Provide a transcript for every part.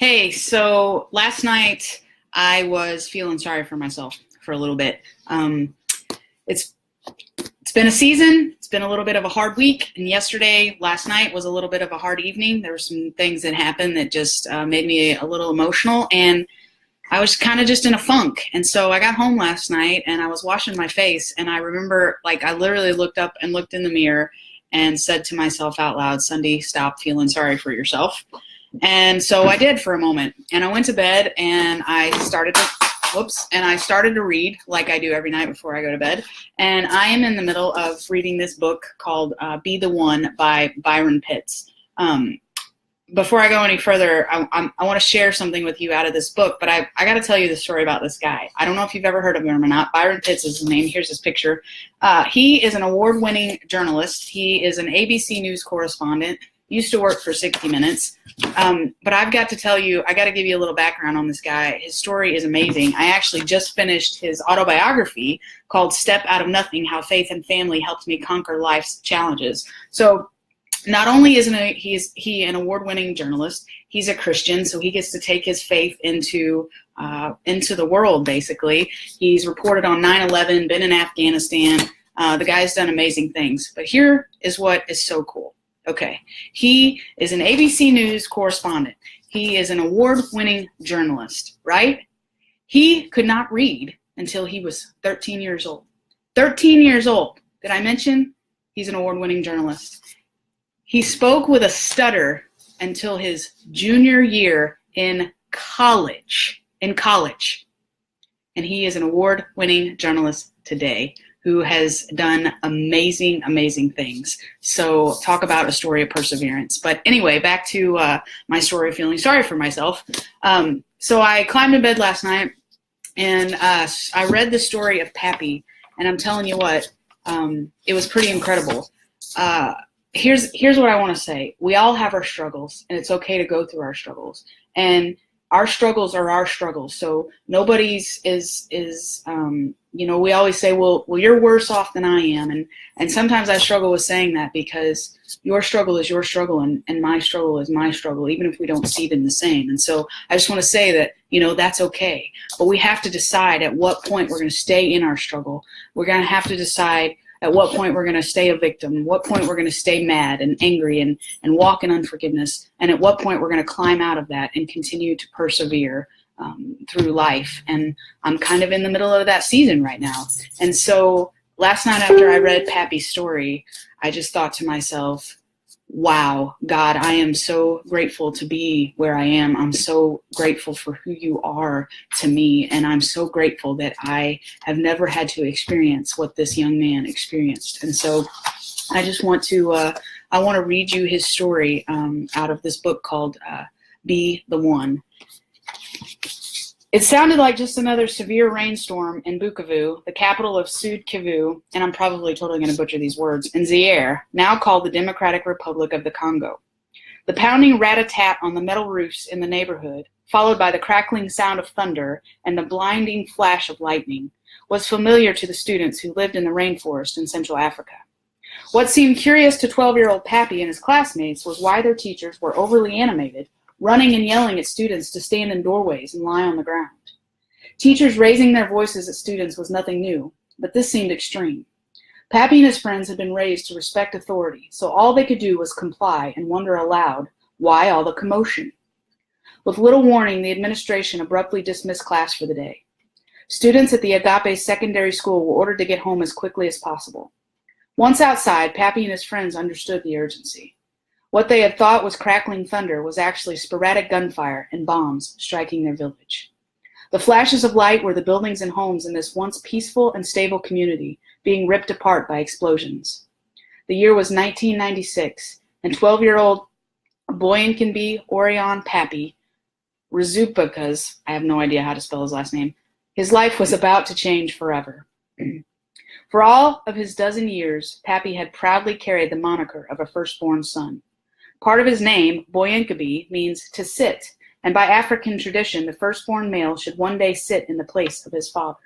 Hey, so last night I was feeling sorry for myself for a little bit. It's it's been a season. It's been a little bit of a hard week, and last night was a little bit of a hard evening. There were some things that happened that just made me a little emotional, and I was kind of just in a funk. And so I got home last night, and I was washing my face, and I remember, I literally looked up and looked in the mirror and said to myself out loud, "Sunday, stop feeling sorry for yourself." And so I did for a moment, and I went to bed and I started to read like I do every night before I go to bed. And I am in the middle of reading this book called Be the One by Byron Pitts. Before I go any further, I want to share something with you out of this book, but I got to tell you the story about this guy. I don't know if you've ever heard of him or not. Byron Pitts is his name. Here's his picture. He is an award-winning journalist. He is an ABC News correspondent. Used to work for 60 Minutes. But I've got to tell you, I got to give you a little background on this guy. His story is amazing. I actually just finished his autobiography called Step Out of Nothing, How Faith and Family Helped Me Conquer Life's Challenges. So not only is he an award-winning journalist, he's a Christian, so he gets to take his faith into the world, basically. He's reported on 9/11, been in Afghanistan. The guy's done amazing things. But here is what is so cool. Okay, he is an ABC News correspondent. He is an award-winning journalist, right? He could not read until he was 13 years old. 13 years old. Did I mention he's an award-winning journalist? He spoke with a stutter until his junior year in college. And he is an award-winning journalist today who has done amazing, amazing things. So talk about a story of perseverance. But anyway, back to my story of feeling sorry for myself. So I climbed in bed last night, and I read the story of Pappy, and I'm telling you what, it was pretty incredible. Here's what I want to say. We all have our struggles, and it's okay to go through our struggles. And our struggles are our struggles. So nobody's we always say, well, you're worse off than I am. And sometimes I struggle with saying that because your struggle is your struggle and my struggle is my struggle, even if we don't see them the same. And so I just want to say that, that's okay. But we have to decide at what point we're going to stay in our struggle. We're going to have to decide at what point we're going to stay a victim, what point we're going to stay mad and angry and walk in unforgiveness, and at what point we're going to climb out of that and continue to persevere through life. And I'm kind of in the middle of that season right now. And so last night after I read Pappy's story, I just thought to myself, wow, God, I am so grateful to be where I am. I'm so grateful for who you are to me. And I'm so grateful that I have never had to experience what this young man experienced. And so I just want to, I want to read you his story out of this book called Be the One. It sounded like just another severe rainstorm in Bukavu, the capital of Sud Kivu, and I'm probably totally going to butcher these words, in Zaire, now called the Democratic Republic of the Congo. The pounding rat-a-tat on the metal roofs in the neighborhood, followed by the crackling sound of thunder and the blinding flash of lightning, was familiar to the students who lived in the rainforest in Central Africa. What seemed curious to 12-year-old Pappy and his classmates was why their teachers were overly animated, running and yelling at students to stand in doorways and lie on the ground. Teachers raising their voices at students was nothing new, but this seemed extreme. Pappy and his friends had been raised to respect authority, so all they could do was comply and wonder aloud, why all the commotion? With little warning, the administration abruptly dismissed class for the day. Students at the Agape Secondary School were ordered to get home as quickly as possible. Once outside, Pappy and his friends understood the urgency. What they had thought was crackling thunder was actually sporadic gunfire and bombs striking their village. The flashes of light were the buildings and homes in this once peaceful and stable community being ripped apart by explosions. The year was 1996, and 12-year-old Boyankinbi Orion Pappy Rizupakas, I have no idea how to spell his last name, his life was about to change forever. For all of his dozen years, Pappy had proudly carried the moniker of a firstborn son. Part of his name, Boyankinbi, means to sit, and by African tradition, the firstborn male should one day sit in the place of his father.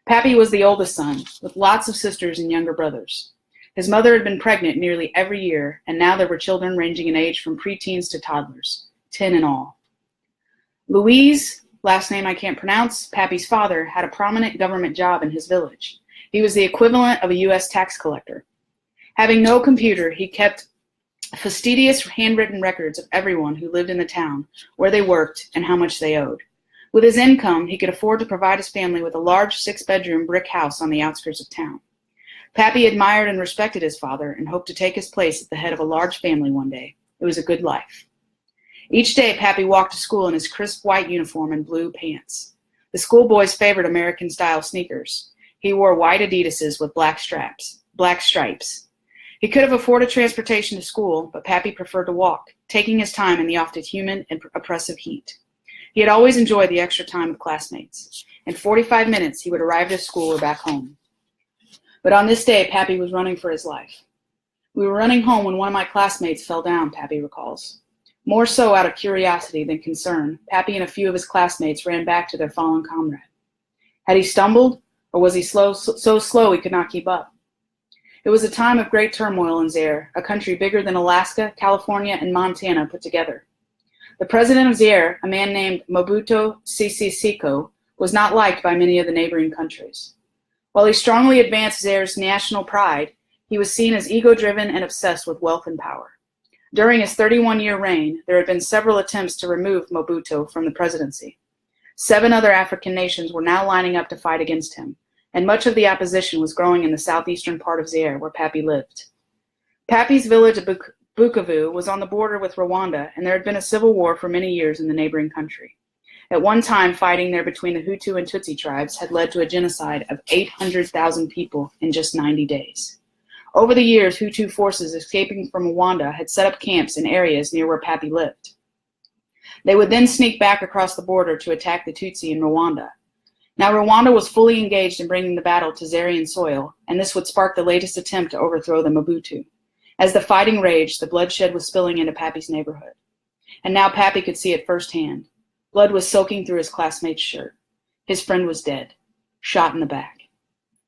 Pappy was the oldest son, with lots of sisters and younger brothers. His mother had been pregnant nearly every year, and now there were children ranging in age from preteens to toddlers, 10 in all. Louise, last name I can't pronounce, Pappy's father, had a prominent government job in his village. He was the equivalent of a U.S. tax collector. Having no computer, he kept fastidious handwritten records of everyone who lived in the town, where they worked, and how much they owed. With his income, he could afford to provide his family with a large 6-bedroom brick house on the outskirts of town. Pappy admired and respected his father and hoped to take his place at the head of a large family one day. It was a good life. Each day, Pappy walked to school in his crisp white uniform and blue pants. The schoolboys favored American-style sneakers. He wore white Adidases with black stripes. He could have afforded transportation to school, but Pappy preferred to walk, taking his time in the often humid and oppressive heat. He had always enjoyed the extra time with classmates. In 45 minutes, he would arrive at school or back home. But on this day, Pappy was running for his life. We were running home when one of my classmates fell down, Pappy recalls. More so out of curiosity than concern, Pappy and a few of his classmates ran back to their fallen comrade. Had he stumbled, or was he so slow he could not keep up? It was a time of great turmoil in Zaire, a country bigger than Alaska, California, and Montana put together. The president of Zaire, a man named Mobutu Sese Seko, was not liked by many of the neighboring countries. While he strongly advanced Zaire's national pride, he was seen as ego-driven and obsessed with wealth and power. During his 31-year reign, there had been several attempts to remove Mobutu from the presidency. 7 other African nations were now lining up to fight against him, and much of the opposition was growing in the southeastern part of Zaire, where Pappy lived. Pappy's village of Bukavu was on the border with Rwanda, and there had been a civil war for many years in the neighboring country. At one time, fighting there between the Hutu and Tutsi tribes had led to a genocide of 800,000 people in just 90 days. Over the years, Hutu forces escaping from Rwanda had set up camps in areas near where Pappy lived. They would then sneak back across the border to attack the Tutsi in Rwanda. Now, Rwanda was fully engaged in bringing the battle to Zairean soil, and this would spark the latest attempt to overthrow the Mobutu. As the fighting raged, the bloodshed was spilling into Pappy's neighborhood. And now Pappy could see it firsthand. Blood was soaking through his classmate's shirt. His friend was dead, shot in the back.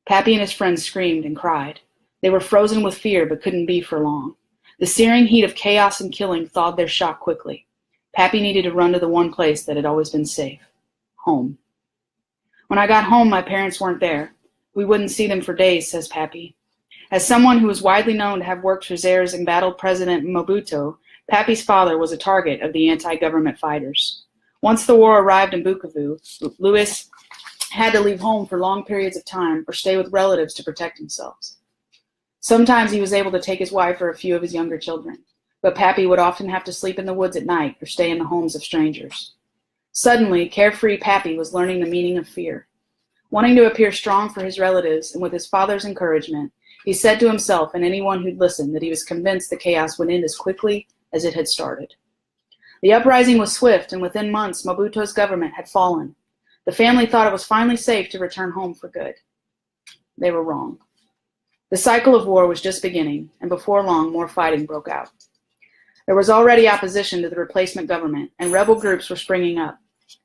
Pappy and his friends screamed and cried. They were frozen with fear, but couldn't be for long. The searing heat of chaos and killing thawed their shock quickly. Pappy needed to run to the one place that had always been safe, home. When I got home, my parents weren't there. We wouldn't see them for days, says Pappy. As someone who was widely known to have worked for Zaire's embattled President Mobutu, Pappy's father was a target of the anti-government fighters. Once the war arrived in Bukavu, Louis had to leave home for long periods of time or stay with relatives to protect themselves. Sometimes he was able to take his wife or a few of his younger children, but Pappy would often have to sleep in the woods at night or stay in the homes of strangers. Suddenly, carefree Pappy was learning the meaning of fear. Wanting to appear strong for his relatives and with his father's encouragement, he said to himself and anyone who'd listen that he was convinced the chaos would end as quickly as it had started. The uprising was swift, and within months, Mobutu's government had fallen. The family thought it was finally safe to return home for good. They were wrong. The cycle of war was just beginning, and before long, more fighting broke out. There was already opposition to the replacement government, and rebel groups were springing up.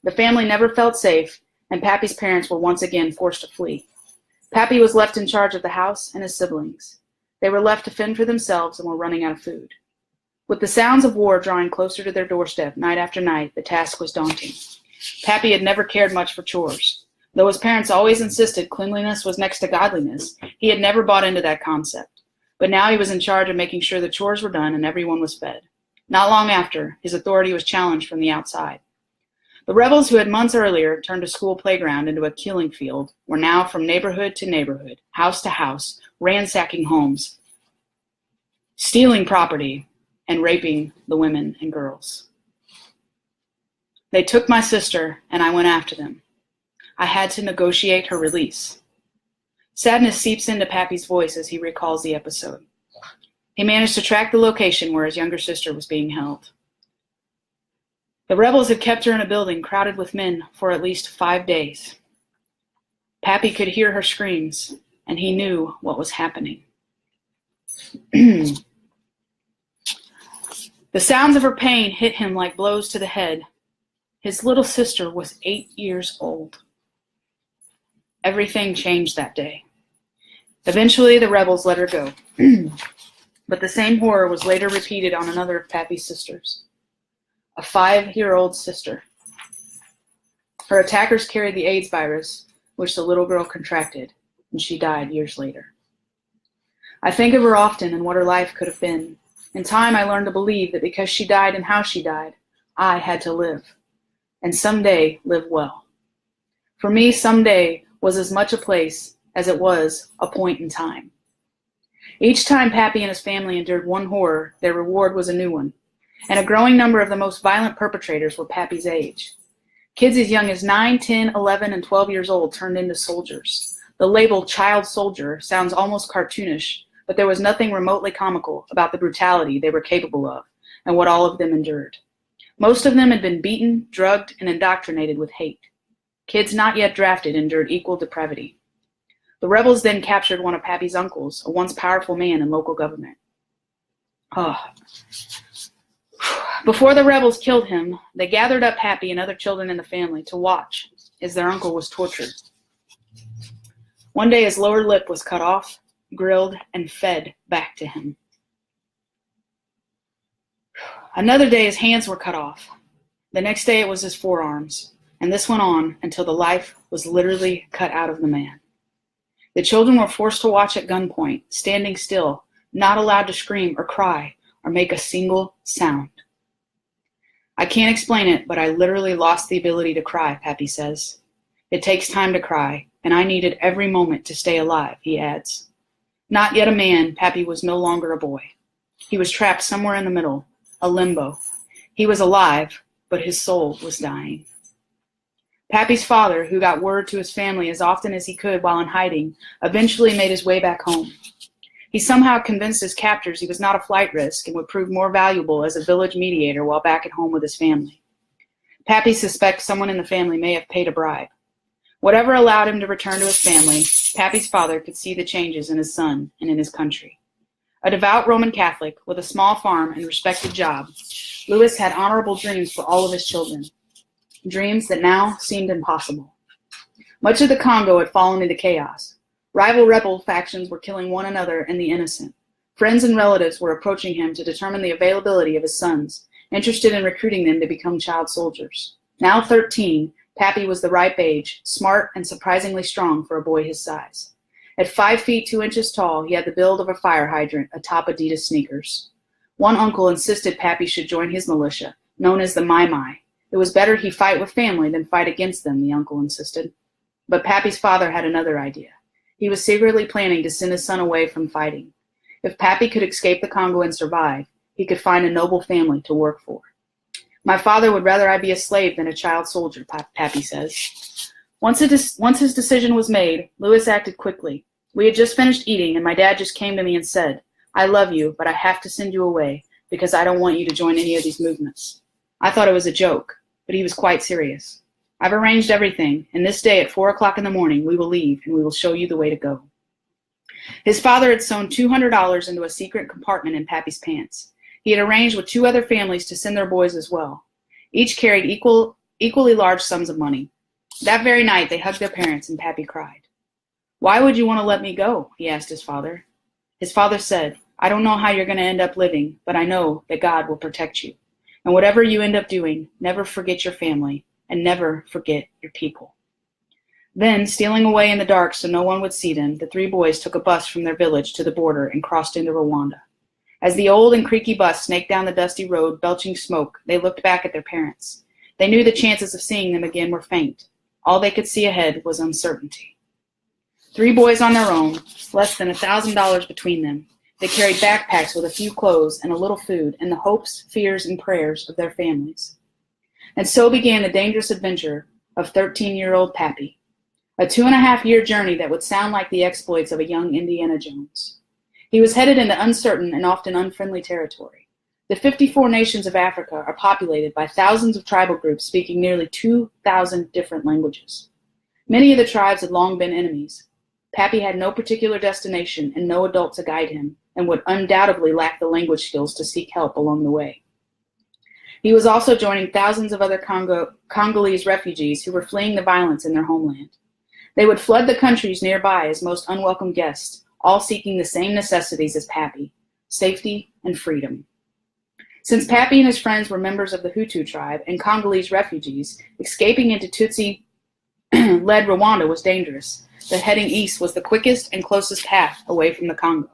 The family never felt safe, and Pappy's parents were once again forced to flee. Pappy was left in charge of the house and his siblings. They were left to fend for themselves and were running out of food. With the sounds of war drawing closer to their doorstep night after night, the task was daunting. Pappy had never cared much for chores. Though his parents always insisted cleanliness was next to godliness, he had never bought into that concept. But now he was in charge of making sure the chores were done and everyone was fed. Not long after, his authority was challenged from the outside. The rebels who had months earlier turned a school playground into a killing field were now from neighborhood to neighborhood, house to house, ransacking homes, stealing property, and raping the women and girls. They took my sister, and I went after them. I had to negotiate her release. Sadness seeps into Pappy's voice as he recalls the episode. He managed to track the location where his younger sister was being held. The rebels had kept her in a building crowded with men for at least 5 days. Pappy could hear her screams, and he knew what was happening. The sounds of her pain hit him like blows to the head. His little sister was 8 years old. Everything changed that day. Eventually, the rebels let her go. But the same horror was later repeated on another of Pappy's sisters, a 5-year-old sister. Her attackers carried the AIDS virus, which the little girl contracted, and she died years later. I think of her often and what her life could have been. In time, I learned to believe that because she died and how she died, I had to live, and someday live well. For me, someday was as much a place as it was a point in time. Each time Pappy and his family endured one horror, their reward was a new one, and a growing number of the most violent perpetrators were Pappy's age. Kids as young as 9, 10, 11, and 12 years old turned into soldiers. The label child soldier sounds almost cartoonish, but there was nothing remotely comical about the brutality they were capable of and what all of them endured. Most of them had been beaten, drugged, and indoctrinated with hate. Kids not yet drafted endured equal depravity. The rebels then captured one of Pappy's uncles, a once powerful man in local government. Before the rebels killed him, they gathered up Pappy and other children in the family to watch as their uncle was tortured. One day his lower lip was cut off, grilled, and fed back to him. Another day his hands were cut off. The next day it was his forearms, and this went on until the life was literally cut out of the man. The children were forced to watch at gunpoint, standing still, not allowed to scream or cry or make a single sound. I can't explain it, but I literally lost the ability to cry, Pappy says. It takes time to cry, and I needed every moment to stay alive, he adds. Not yet a man, Pappy was no longer a boy. He was trapped somewhere in the middle, a limbo. He was alive, but his soul was dying. Pappy's father, who got word to his family as often as he could while in hiding, eventually made his way back home. He somehow convinced his captors he was not a flight risk and would prove more valuable as a village mediator while back at home with his family. Pappy suspects someone in the family may have paid a bribe. Whatever allowed him to return to his family, Pappy's father could see the changes in his son and in his country. A devout Roman Catholic with a small farm and respected job, Louis had honorable dreams for all of his children, dreams that now seemed impossible. Much of the Congo had fallen into chaos. Rival rebel factions were killing one another and the innocent. Friends and relatives were approaching him to determine the availability of his sons, interested in recruiting them to become child soldiers. Now 13, Pappy was the ripe age, smart and surprisingly strong for a boy his size. At 5 feet 2 inches tall, he had the build of a fire hydrant atop Adidas sneakers. One uncle insisted Pappy should join his militia, known as the Mai Mai. It was better he fight with family than fight against them, the uncle insisted. But Pappy's father had another idea. He was secretly planning to send his son away from fighting. If Pappy could escape the Congo and survive, he could find a noble family to work for. My father would rather I be a slave than a child soldier, Pappy says. Once his decision was made, Louis acted quickly. We had just finished eating, and my dad just came to me and said, I love you, but I have to send you away because I don't want you to join any of these movements. I thought it was a joke, but he was quite serious. I've arranged everything, and this day at 4 o'clock in the morning we will leave and we will show you the way to go. His father had sewn $200 into a secret compartment in Pappy's pants. He had arranged with 2 other families to send their boys as well. Each carried equally large sums of money. That very night they hugged their parents and Pappy cried. Why would you want to let me go? He asked his father. His father said, I don't know how you're going to end up living, but I know that God will protect you. And whatever you end up doing, never forget your family. And never forget your people. Then, stealing away in the dark so no one would see them, the 3 boys took a bus from their village to the border and crossed into Rwanda. As the old and creaky bus snaked down the dusty road, belching smoke, they looked back at their parents. They knew the chances of seeing them again were faint. All they could see ahead was uncertainty. 3 boys on their own, less than $1,000 between them. They carried backpacks with a few clothes and a little food and the hopes, fears, and prayers of their families. And so began the dangerous adventure of 13-year-old Pappy, a 2.5-year journey that would sound like the exploits of a young Indiana Jones. He was headed into uncertain and often unfriendly territory. The 54 nations of Africa are populated by thousands of tribal groups speaking nearly 2,000 different languages. Many of the tribes had long been enemies. Pappy had no particular destination and no adult to guide him, and would undoubtedly lack the language skills to seek help along the way. He was also joining thousands of other Congolese refugees who were fleeing the violence in their homeland. They would flood the countries nearby as most unwelcome guests, all seeking the same necessities as Pappy, safety and freedom. Since Pappy and his friends were members of the Hutu tribe and Congolese refugees, escaping into Tutsi-led Rwanda was dangerous. That heading east was the quickest and closest path away from the Congo.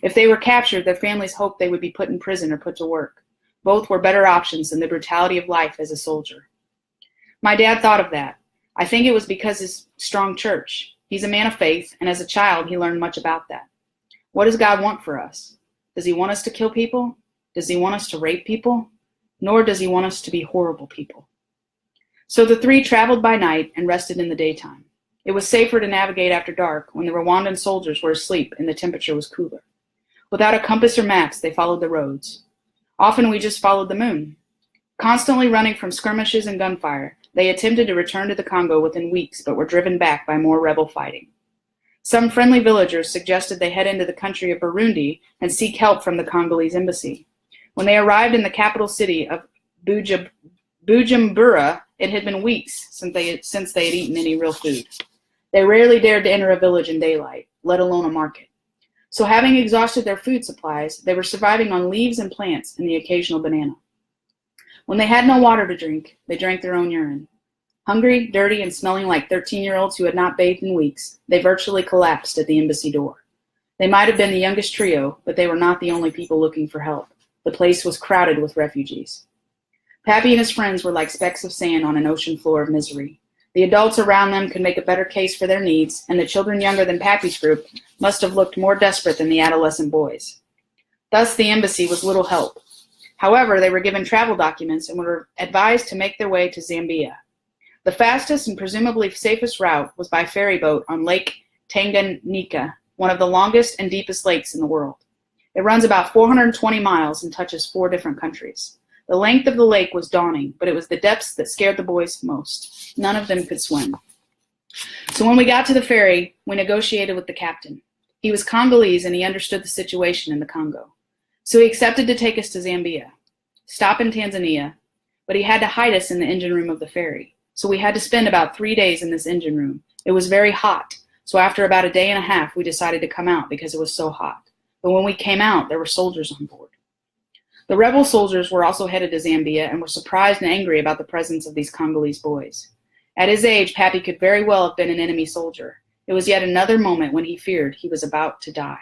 If they were captured, their families hoped they would be put in prison or put to work. Both were better options than the brutality of life as a soldier. My dad thought of that. I think it was because his strong church. He's a man of faith, and as a child, he learned much about that. What does God want for us? Does he want us to kill people? Does he want us to rape people? Nor does he want us to be horrible people. So the three traveled by night and rested in the daytime. It was safer to navigate after dark when the Rwandan soldiers were asleep and the temperature was cooler. Without a compass or maps, they followed the roads. Often we just followed the moon. Constantly running from skirmishes and gunfire, they attempted to return to the Congo within weeks, but were driven back by more rebel fighting. Some friendly villagers suggested they head into the country of Burundi and seek help from the Congolese embassy. When they arrived in the capital city of Bujumbura, it had been weeks since they had eaten any real food. They rarely dared to enter a village in daylight, let alone a market. So having exhausted their food supplies, they were surviving on leaves and plants and the occasional banana. When they had no water to drink, they drank their own urine. Hungry, dirty, and smelling like 13-year-olds who had not bathed in weeks, they virtually collapsed at the embassy door. They might have been the youngest trio, but they were not the only people looking for help. The place was crowded with refugees. Pappy and his friends were like specks of sand on an ocean floor of misery. The adults around them could make a better case for their needs, and the children younger than Pappy's group must have looked more desperate than the adolescent boys. Thus, the embassy was little help. However, they were given travel documents and were advised to make their way to Zambia. The fastest and presumably safest route was by ferry boat on Lake Tanganyika, one of the longest and deepest lakes in the world. It runs about 420 miles and touches 4 different countries. The length of the lake was daunting, but it was the depths that scared the boys most. None of them could swim. So when we got to the ferry, we negotiated with the captain. He was Congolese and he understood the situation in the Congo. So he accepted to take us to Zambia, stop in Tanzania, but he had to hide us in the engine room of the ferry. So we had to spend about 3 days in this engine room. It was very hot, so after about a day and a half, we decided to come out because it was so hot. But when we came out, there were soldiers on board. The rebel soldiers were also headed to Zambia and were surprised and angry about the presence of these Congolese boys. At his age, Pappy could very well have been an enemy soldier. It was yet another moment when he feared he was about to die.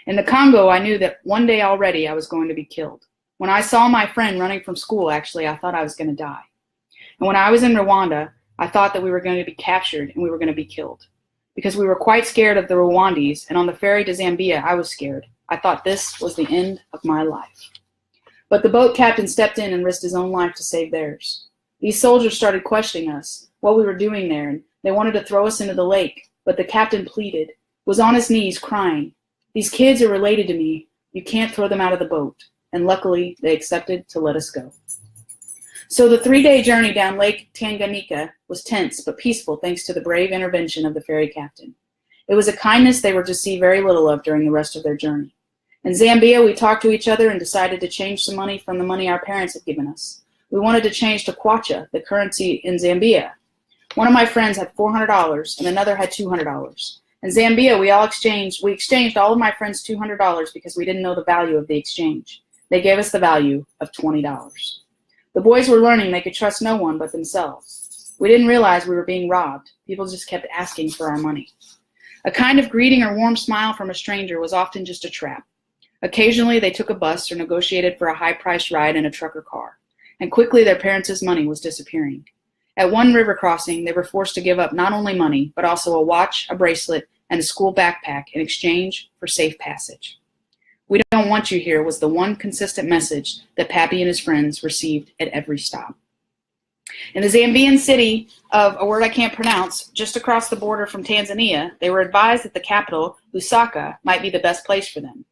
In the Congo, I knew that one day already I was going to be killed. When I saw my friend running from school, actually, I thought I was going to die. And when I was in Rwanda, I thought that we were going to be captured and we were going to be killed. Because we were quite scared of the Rwandese, and on the ferry to Zambia, I was scared. I thought this was the end of my life. But the boat captain stepped in and risked his own life to save theirs. These soldiers started questioning us, what we were doing there, and they wanted to throw us into the lake, but the captain pleaded, was on his knees crying, "These kids are related to me. You can't throw them out of the boat." And luckily, they accepted to let us go. So the 3-day journey down Lake Tanganyika was tense but peaceful thanks to the brave intervention of the ferry captain. It was a kindness they were to see very little of during the rest of their journey. In Zambia, we talked to each other and decided to change some money from the money our parents had given us. We wanted to change to kwacha, the currency in Zambia. One of my friends had $400 and another had $200. In Zambia, we exchanged all of my friends' $200 because we didn't know the value of the exchange. They gave us the value of $20. The boys were learning they could trust no one but themselves. We didn't realize we were being robbed. People just kept asking for our money. A kind of greeting or warm smile from a stranger was often just a trap. Occasionally, they took a bus or negotiated for a high-priced ride in a truck or car, and quickly their parents' money was disappearing. At one river crossing, they were forced to give up not only money, but also a watch, a bracelet, and a school backpack in exchange for safe passage. "We don't want you here" was the one consistent message that Pappy and his friends received at every stop. In the Zambian city of a word I can't pronounce, just across the border from Tanzania, they were advised that the capital, Lusaka, might be the best place for them.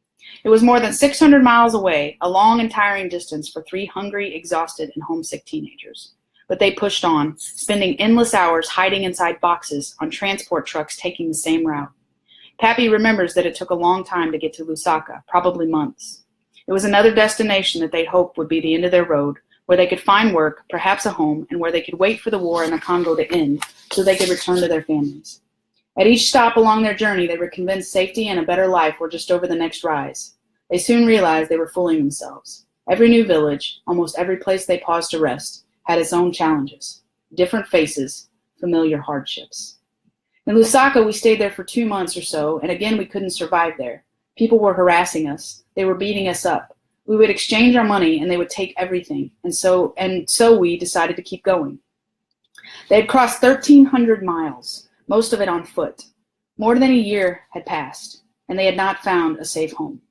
It was more than 600 miles away, a long and tiring distance for 3 hungry, exhausted, and homesick teenagers. But they pushed on, spending endless hours hiding inside boxes on transport trucks taking the same route. Pappy remembers that it took a long time to get to Lusaka, probably months. It was another destination that they'd hoped would be the end of their road, where they could find work, perhaps a home, and where they could wait for the war in the Congo to end so they could return to their families. At each stop along their journey, they were convinced safety and a better life were just over the next rise. They soon realized they were fooling themselves. Every new village, almost every place they paused to rest, had its own challenges, different faces, familiar hardships. In Lusaka, we stayed there for 2 months or so, and again we couldn't survive there. People were harassing us. They were beating us up. We would exchange our money, and they would take everything. And so we decided to keep going. They had crossed 1,300 miles, most of it on foot. More than a year had passed, and they had not found a safe home.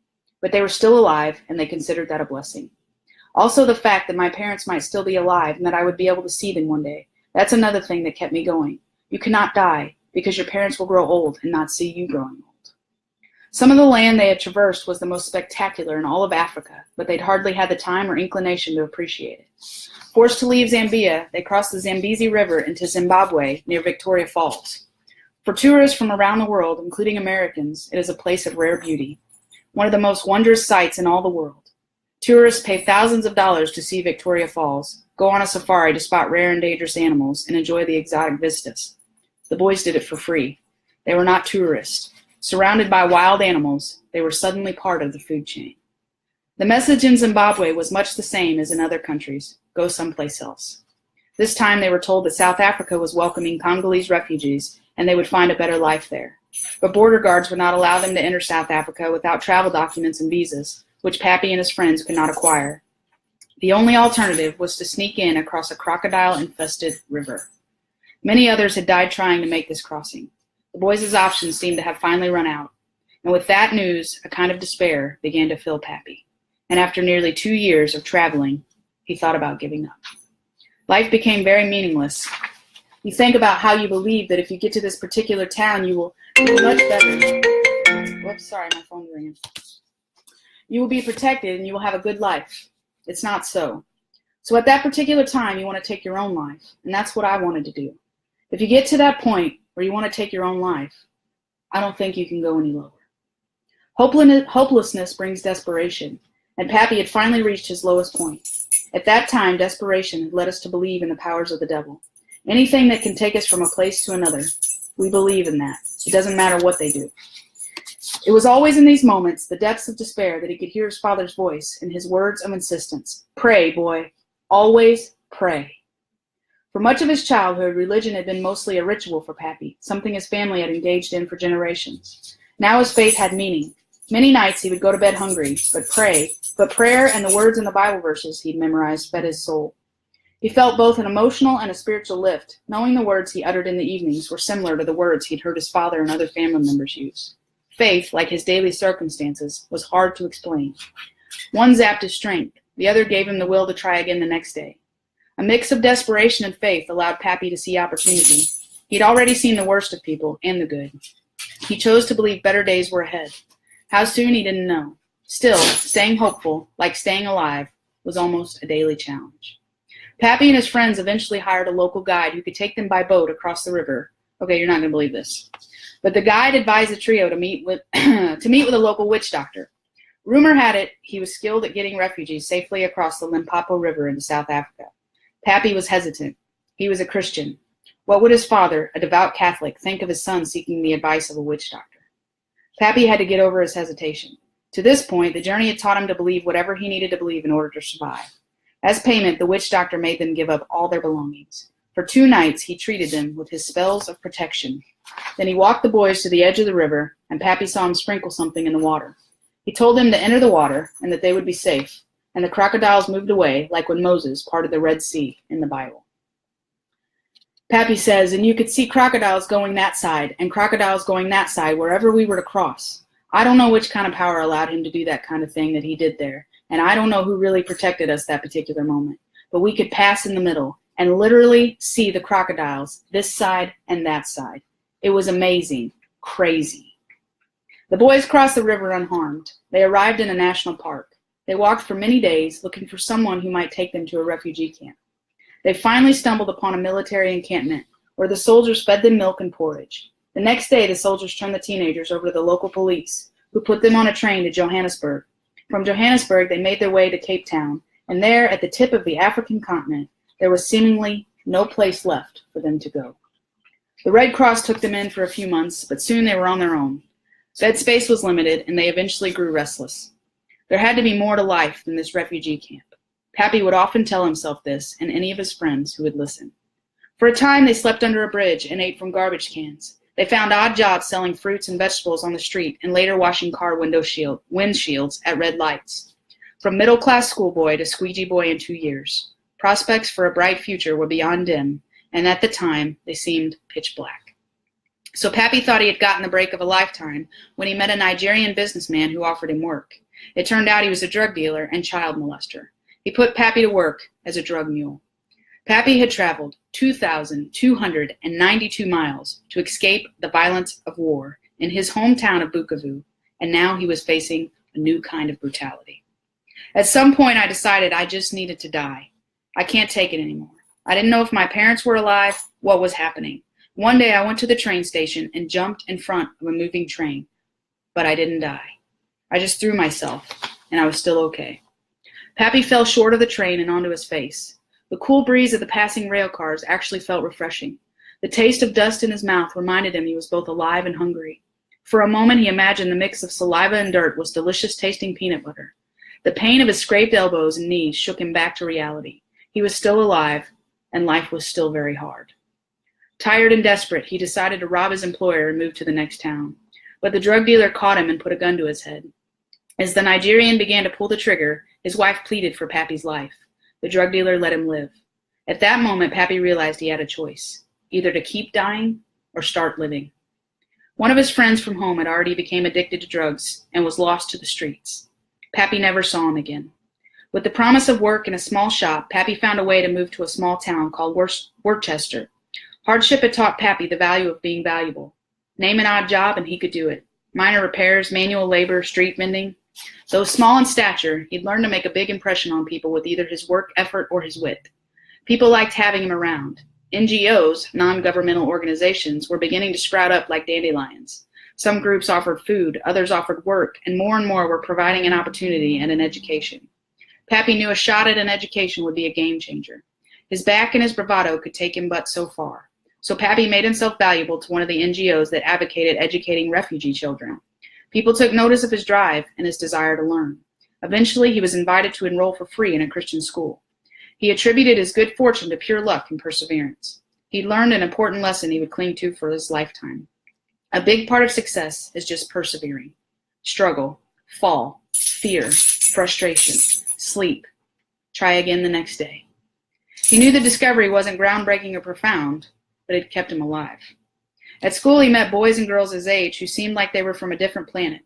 But they were still alive, and they considered that a blessing. Also, the fact that my parents might still be alive and that I would be able to see them one day, that's another thing that kept me going. You cannot die, because your parents will grow old and not see you growing old. Some of the land they had traversed was the most spectacular in all of Africa, but they'd hardly had the time or inclination to appreciate it. Forced to leave Zambia, they crossed the Zambezi River into Zimbabwe near Victoria Falls. For tourists from around the world, including Americans, it is a place of rare beauty, one of the most wondrous sights in all the world. Tourists pay thousands of dollars to see Victoria Falls, go on a safari to spot rare and dangerous animals, and enjoy the exotic vistas. The boys did it for free. They were not tourists. Surrounded by wild animals, they were suddenly part of the food chain. The message in Zimbabwe was much the same as in other countries: go someplace else. This time they were told that South Africa was welcoming Congolese refugees and they would find a better life there. But border guards would not allow them to enter South Africa without travel documents and visas, which Pappy and his friends could not acquire. The only alternative was to sneak in across a crocodile-infested river. Many others had died trying to make this crossing. The boys' options seemed to have finally run out. And with that news, a kind of despair began to fill Pappy. And after nearly 2 years of traveling, he thought about giving up. Life became very meaningless. You think about how you believe that if you get to this particular town, you will do much better. Whoops, sorry, my phone's ringing. You will be protected and you will have a good life. It's not so. So at that particular time, you want to take your own life. And that's what I wanted to do. If you get to that point where you want to take your own life, I don't think you can go any lower. Hopelessness brings desperation, and Pappy had finally reached his lowest point. At that time, desperation had led us to believe in the powers of the devil. Anything that can take us from a place to another, we believe in that. It doesn't matter what they do. It was always in these moments, the depths of despair, that he could hear his father's voice and his words of insistence. Pray, boy. Always pray. For much of his childhood, religion had been mostly a ritual for Pappy, something his family had engaged in for generations. Now his faith had meaning. Many nights he would go to bed hungry, but prayer and the words in the Bible verses he'd memorized fed his soul. He felt both an emotional and a spiritual lift, knowing the words he uttered in the evenings were similar to the words he'd heard his father and other family members use. Faith, like his daily circumstances, was hard to explain. One zapped his strength, the other gave him the will to try again the next day. A mix of desperation and faith allowed Pappy to see opportunity. He'd already seen the worst of people and the good. He chose to believe better days were ahead. How soon, he didn't know. Still, staying hopeful, like staying alive, was almost a daily challenge. Pappy and his friends eventually hired a local guide who could take them by boat across the river. Okay, you're not going to believe this. But the guide advised the trio to meet with a local witch doctor. Rumor had it he was skilled at getting refugees safely across the Limpopo River into South Africa. Pappy was hesitant. He was a Christian. What would his father, a devout Catholic, think of his son seeking the advice of a witch doctor? Pappy had to get over his hesitation. To this point, the journey had taught him to believe whatever he needed to believe in order to survive. As payment, the witch doctor made them give up all their belongings. For 2 nights, he treated them with his spells of protection. Then he walked the boys to the edge of the river, and Pappy saw him sprinkle something in the water. He told them to enter the water and that they would be safe, and the crocodiles moved away like when Moses parted the Red Sea in the Bible. Pappy says, and you could see crocodiles going that side and crocodiles going that side wherever we were to cross. I don't know which kind of power allowed him to do that kind of thing that he did there, and I don't know who really protected us that particular moment, but we could pass in the middle and literally see the crocodiles this side and that side. It was amazing, crazy. The boys crossed the river unharmed. They arrived in a national park. They walked for many days looking for someone who might take them to a refugee camp. They finally stumbled upon a military encampment where the soldiers fed them milk and porridge. The next day, the soldiers turned the teenagers over to the local police, who put them on a train to Johannesburg. From Johannesburg, they made their way to Cape Town, and there, at the tip of the African continent, there was seemingly no place left for them to go. The Red Cross took them in for a few months, but soon they were on their own. Bed space was limited, and they eventually grew restless. There had to be more to life than this refugee camp. Pappy would often tell himself this and any of his friends who would listen. For a time, they slept under a bridge and ate from garbage cans. They found odd jobs selling fruits and vegetables on the street and later washing car windshields at red lights. From middle-class schoolboy to squeegee boy in 2 years, prospects for a bright future were beyond dim, and at the time, they seemed pitch black. So Pappy thought he had gotten the break of a lifetime when he met a Nigerian businessman who offered him work. It turned out he was a drug dealer and child molester. He put Pappy to work as a drug mule. Pappy had traveled 2,292 miles to escape the violence of war in his hometown of Bukavu, and now he was facing a new kind of brutality. At some point, I decided I just needed to die. I can't take it anymore. I didn't know if my parents were alive, what was happening. One day, I went to the train station and jumped in front of a moving train, but I didn't die. I just threw myself, and I was still okay. Pappy fell short of the train and onto his face. The cool breeze of the passing rail cars actually felt refreshing. The taste of dust in his mouth reminded him he was both alive and hungry. For a moment, he imagined the mix of saliva and dirt was delicious-tasting peanut butter. The pain of his scraped elbows and knees shook him back to reality. He was still alive, and life was still very hard. Tired and desperate, he decided to rob his employer and move to the next town. But the drug dealer caught him and put a gun to his head. As the Nigerian began to pull the trigger, his wife pleaded for Pappy's life. The drug dealer let him live. At that moment, Pappy realized he had a choice, either to keep dying or start living. One of his friends from home had already become addicted to drugs and was lost to the streets. Pappy never saw him again. With the promise of work in a small shop, Pappy found a way to move to a small town called Worcester. Hardship had taught Pappy the value of being valuable. Name an odd job and he could do it. Minor repairs, manual labor, street vending. Though small in stature, he'd learned to make a big impression on people with either his work effort or his wit. People liked having him around. NGOs, non-governmental organizations, were beginning to sprout up like dandelions. Some groups offered food, others offered work, and more were providing an opportunity and an education. Pappy knew a shot at an education would be a game changer. His back and his bravado could take him but so far. So Pappy made himself valuable to one of the NGOs that advocated educating refugee children. People took notice of his drive and his desire to learn. Eventually, he was invited to enroll for free in a Christian school. He attributed his good fortune to pure luck and perseverance. He learned an important lesson he would cling to for his lifetime. A big part of success is just persevering. Struggle, fall, fear, frustration, sleep. Try again the next day. He knew the discovery wasn't groundbreaking or profound, but it kept him alive. At school, he met boys and girls his age who seemed like they were from a different planet.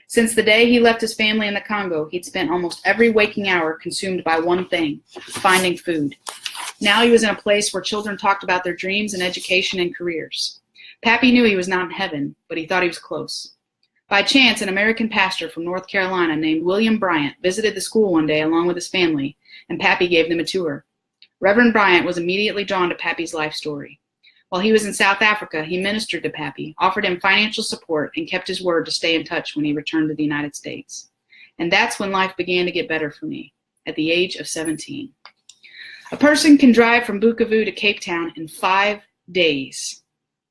Since the day he left his family in the Congo, he'd spent almost every waking hour consumed by one thing, finding food. Now he was in a place where children talked about their dreams and education and careers. Pappy knew he was not in heaven, but he thought he was close. By chance, an American pastor from North Carolina named William Bryant visited the school one day along with his family, and Pappy gave them a tour. Reverend Bryant was immediately drawn to Pappy's life story. While he was in South Africa, he ministered to Pappy, offered him financial support, and kept his word to stay in touch when he returned to the United States. And that's when life began to get better for me, at the age of 17. A person can drive from Bukavu to Cape Town in 5 days,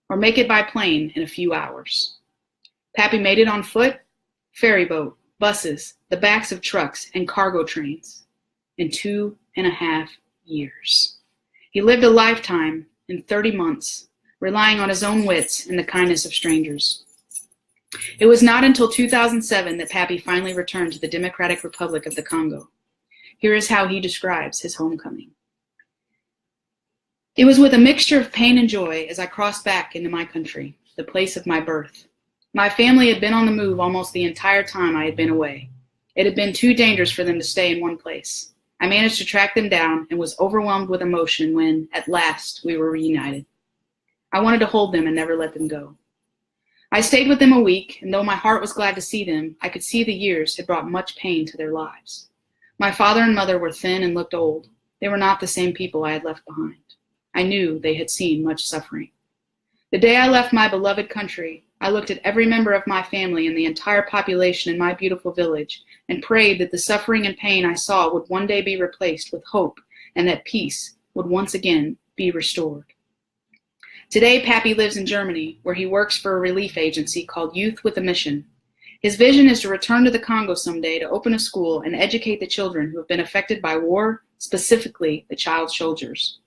or make it by plane in a few hours. Pappy made it on foot, ferry boat, buses, the backs of trucks, and cargo trains in 2.5 years. He lived a lifetime in 30 months, relying on his own wits and the kindness of strangers. It was not until 2007 that Pappy finally returned to the Democratic Republic of the Congo. Here is how he describes his homecoming. It was with a mixture of pain and joy as I crossed back into my country, the place of my birth. My family had been on the move almost the entire time I had been away. It had been too dangerous for them to stay in one place. I managed to track them down and was overwhelmed with emotion when, at last, we were reunited. I wanted to hold them and never let them go. I stayed with them a week, and though my heart was glad to see them, I could see the years had brought much pain to their lives. My father and mother were thin and looked old. They were not the same people I had left behind. I knew they had seen much suffering. The day I left my beloved country, I looked at every member of my family and the entire population in my beautiful village and prayed that the suffering and pain I saw would one day be replaced with hope and that peace would once again be restored. Today, Pappy lives in Germany, where he works for a relief agency called Youth with a Mission. His vision is to return to the Congo someday to open a school and educate the children who have been affected by war, specifically the child soldiers.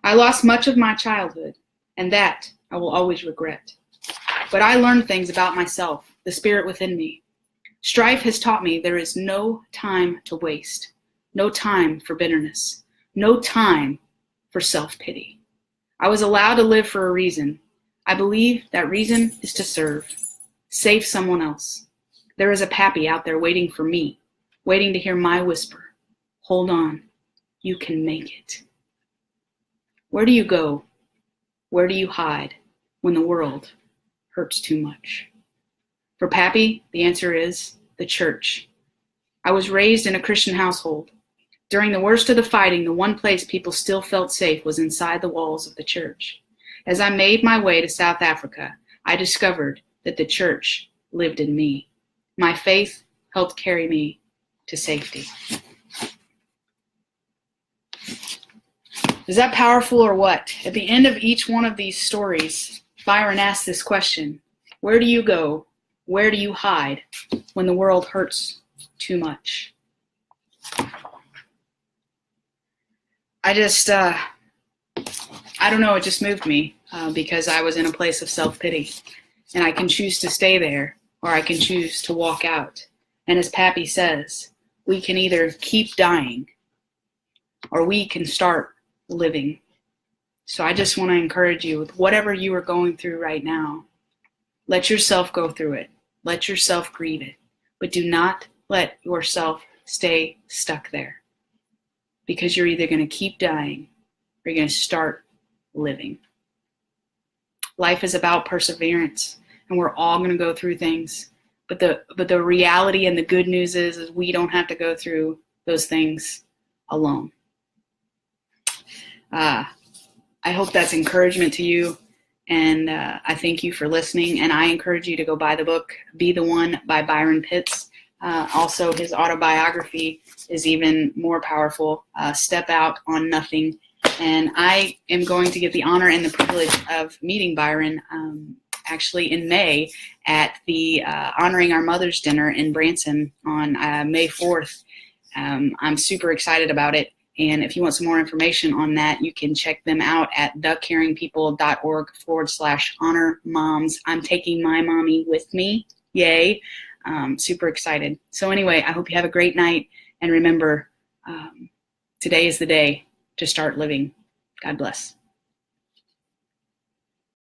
I lost much of my childhood, and that I will always regret. But I learned things about myself, the spirit within me. Strife has taught me there is no time to waste, no time for bitterness, no time for self-pity. I was allowed to live for a reason. I believe that reason is to serve, save someone else. There is a Pappy out there waiting for me, waiting to hear my whisper. Hold on, you can make it. Where do you go? Where do you hide when the world hurts too much? For Pappy, the answer is the church. I was raised in a Christian household. During the worst of the fighting, the one place people still felt safe was inside the walls of the church. As I made my way to South Africa, I discovered that the church lived in me. My faith helped carry me to safety. Is that powerful or what? At the end of each one of these stories, Byron asks this question: where do you go? Where do you hide when the world hurts too much? I don't know, it just moved me because I was in a place of self-pity. And I can choose to stay there, or I can choose to walk out. And as Pappy says, we can either keep dying, or we can start living. So I just want to encourage you, with whatever you are going through right now, let yourself go through it. Let yourself grieve it. But do not let yourself stay stuck there. Because you're either going to keep dying or you're going to start living. Life is about perseverance, and we're all going to go through things. But the reality and the good news is we don't have to go through those things alone. I hope that's encouragement to you, and I thank you for listening, and I encourage you to go buy the book, Be the One by Byron Pitts. Also, his autobiography is even more powerful, Step Out on Nothing. And I am going to get the honor and the privilege of meeting Byron actually in May at the Honoring Our Mothers dinner in Branson on May 4th. I'm super excited about it. And if you want some more information on that, you can check them out at thecaringpeople.org/honor moms. I'm taking my mommy with me. Yay. Super excited. So anyway, I hope you have a great night. And remember, today is the day to start living. God bless.